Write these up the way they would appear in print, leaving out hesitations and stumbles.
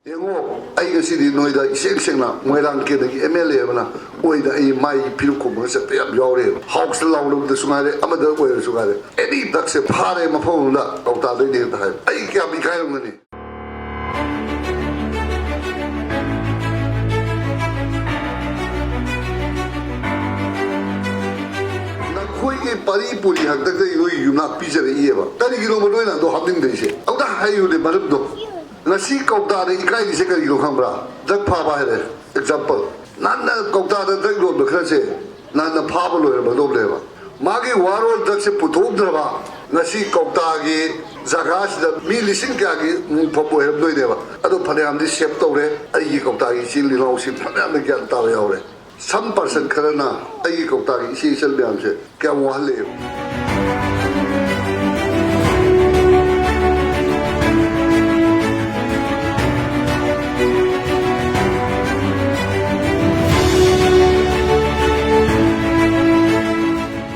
Yengo, I can see the Noida section now, Moiran Kennedy, MLA, Oida, a my Pilcum, Sepia, Yore, Hawks along the Sumare, Amador, where Sumare. Any ducks a party, my phone, of that lady in the time. I can't be kind of money. Pari Puri had the you not pizza Eva. That you know, Madonna, do having this. Out of high you the Marabdo. Nasi Kota, the Ikai second you Hambra. That Papa, example. Nana Kota, the Drago, the Crase, Nana Pablo, Badoleva. Magi Waro, that's a Putodrava. Nasi Kotagi, Zagash, the Milisinkagi, Popo have no idea. I don't put on this Sheptore, a Yikotagi, Silly Rossi, Panama Gantare. Some person Karana, a Yikotagi, she shall be answered. Kawale.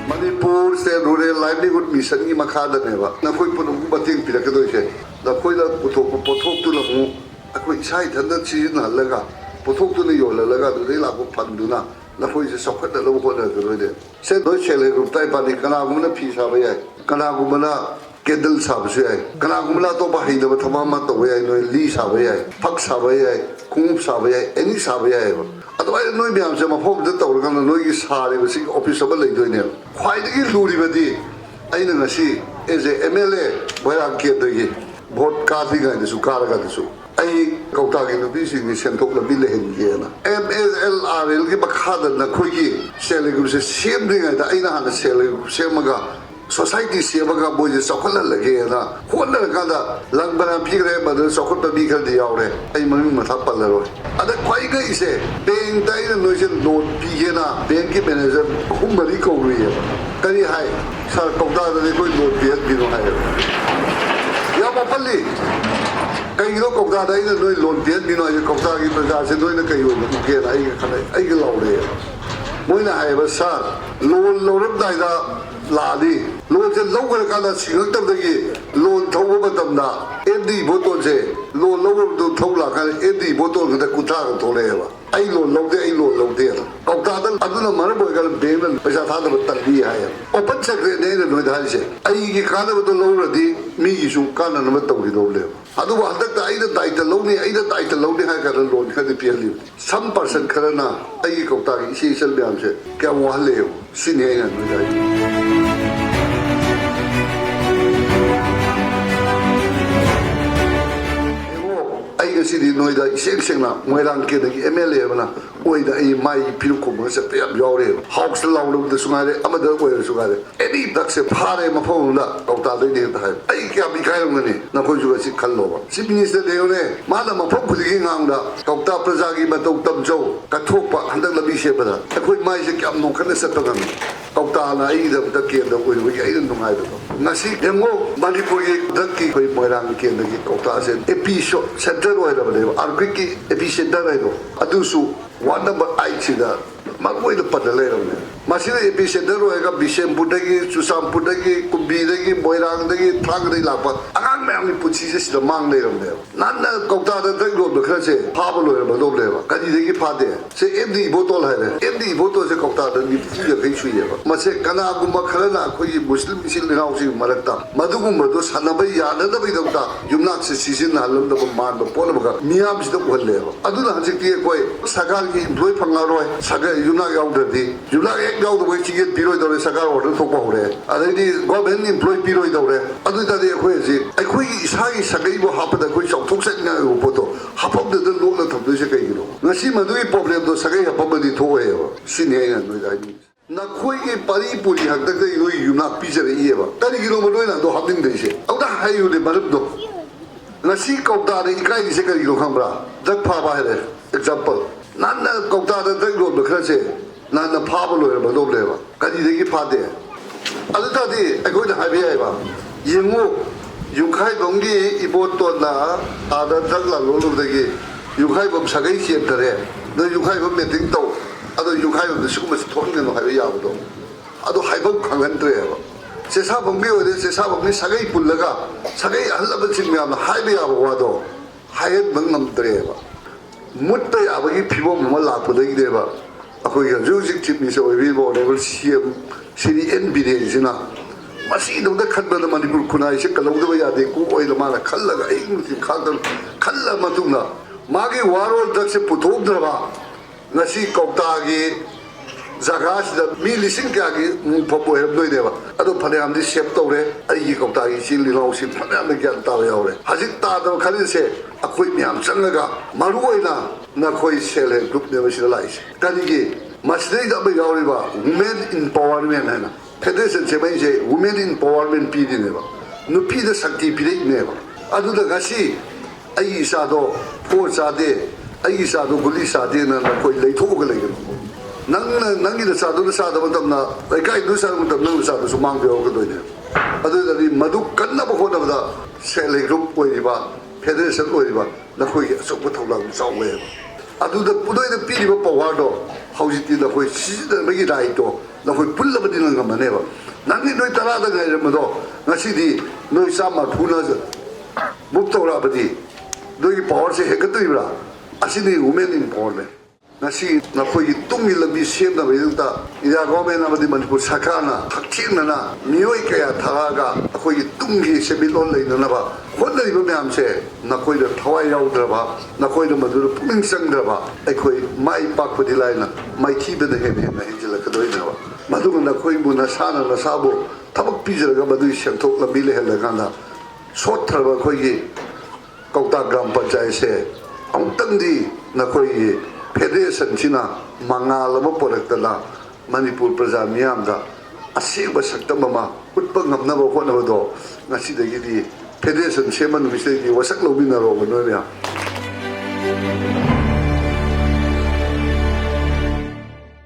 Manipur said rural livelihood mission in Makada never. Nakoi Putin Pirakadoshe. The Koila Putok to the moon. A quick sight and that she is not Lega. Putok to the Yola Lega, the Lako Panduna. The voice is socket the local already. Said Deutsche type on the Kanaguna piece of a Kanagumana, Kedel Sabse, Kanagumala Tobahi, the Tamama, the way I know Lee Savay, Pax Savay, Kum Savay, any Savay. Otherwise, no be I'm a home that organ no is hard, I was sick office of a lady doing it. Quite a good I know see as a MLA where I get the boat carting and the Sukaraga the soup. I go talking to this in the Central Village here. MSLR, give a card and a quickie selling was the same thing at the Aina selling Semaga. Society Semaga boys is Sokola Lagana. What the Gada, Langbana Pigre, but the Sokota Bika de Aure. I'm a Matapalero. Other Quaga is a paying Dynanotion Lord Pigena, Benki Benesm, Humarico Ria. Very high. Sarkota, they could not be at Bino. Yamapali. Kay lo Kota dai na noi lon tian mi noi Kota gi praja se noi na kai yo ku ke ai khana ai ga law le moi na hai ba sa lon lo rap dai da la li lo je lo ga ka da sing tam da gi lon thau ba tam da edi botol se lo lo do thau la ka edi botol da ku tha to le ba ai lon lo de ai lon lo de Kota da aduna mar bo ga be na paisa tha da tal bi hai open secret ne noi da se ai gi ka da to lo ra di mi gi su ka na ma to gi do le Adu the either title lonely, either title lonely, I got a loan, can be some person Karana, I go talking, she shall be answered. Kawale, Sinian and I can see the Noida section now, Moiran Kennedy, MLA, Oida, a my Pilcum, Sepia, Yore, Hawks along the Sumare, Amador, where Sumare. Any ducks a party, my phone, of that lady in the time. I can't be kind of money, Nakoju Kalova. Sipinis de Leone, Madame, a properly in Anga, Kota Prazagi, Matok Joe, Katopa, and the Labishepera. I put my Jakam no Kanesatagan. Kotana, either the kid that we ate in the night. Nasi, Demo, Manipuri, the key, Moiran Kennedy, Kota said, Episode, Center, or Quickie, Epicenter, Adusu, one number I see that. Magway the Padalero. Masina Epicenter, Bishem Pudagi, Susam Pudagi, Kubidagi, Boyrandagi, Tragri Lapa. I can't put Jesus the man there. Nana Kota the Drago, the Crase, Pablo, Badoleva, Kadiki Pade. Say, empty bottle had empty bottles of Kota, the Fishy. Mase Kanaguma Karana, Muslim Misil House in Marata. Maduguma, those Hanabaya, another bit of that. You not season, I love the man, the Polamaga, Miams the one level. I do not think Sagari employ Pangaroy, Saga, you not out the day. You not out the way to get Piro or Sagar or the Topore. And then government employ Piro. I do that equation. I quit is high Sagaibo happened the question of Toxet Poto. Happened the loan of the Shakiro. Nasima do problem to Sagaya Pomadi Toa, Sinian with I. Na koi pari puri hak tak you not pizza Eva. That you know Madonna do having this. Out of high you the Marabdo. Nasi Kota, the Ikai second you Hambra. That Papa example. Nana Kota, the Drago, the Crase, Nana Pablo, Badoleva. Kadiki Pade. Other day, I go to Habieva. You kai dongi ibotona, other Dragla Lulu the gay. You kai of Sagaki and Tare. The you kai of Metinto. Other you kai of the Sumas Tongan of Habiado. Other Hypo Conventre. Says how of me, says how of me Sagai Pulaga. Sagai, I love it in me on the highway of Wado. 하얀 멍남들에봐 못도 야박이 피범 뭐 라포되기 돼봐 아코이가 조직 집미서 위보 레벨 CM 시리 NBD지나 마시도다 칸바다 마니불 쿠나이시 칼로도 야데 고오이도 마나 칼라가 잉무티 칼라 마둥나 마기 와롤 닥세 부토드라바 나시 kopta기 자가시다 밀리싱가기 포포에 노이데바 아도 파네암디 셰프토레 아이 kopta기 실리로시 파네암데 간타요레 하직다도 칼리세 아코이 미암 짱나가 마루오이나 나코이 셀레 그룹 네버시 라이시 까니기 마스데이다 베가오리바 우멘 인파워먼트 하나 페데션 제베이제 우멘 인파워먼트 피디네바 누피데 삭티 피디네바 아두다 가시 아이 이사도 포사데 아이 이사도 굴리사데나 나코이 레이토가 레이거 nangida sadu na sadu matamna kai du sadu matam nang sadu sumang bio ka doine adu dari madu kanna ba khona ba sele group oi ba federation oi ba la khoi so pa tholang saw we adu da pudoi da pi ba power do hauji ti la khoi si da magi dai to la khoi pulla ba din nga mane ba nangi noi tara da ga ma do ngasi di noi sa ma phuna mup to ra ba di doi power se he ka tui bra asini women in power nasi na koi tungi labi sem na bedta ida gome na madi manipur sakana hakching na mioi kaya tharaga koi tungi sebilon leina na ba khonda ri ba am se na koi da thawai yau dra ba na koi da madur puning sang dra ba ai koi mai pak padi laina mai thi da he ne na hinjala ka doi na ba madu na koi bu na sana na sabo thabak pi jara ga madu sem thok labi le hela kana sot thar ba koi gi kauta gram panchayat se ang tangdi na koi Federation China Mangalama Porakala Manipur Praja Miyamda Asiba Saktamama Utpangam Nava Honavado Nasida Gidi Federation Chairman Mr. Wasak Lobina Rogan.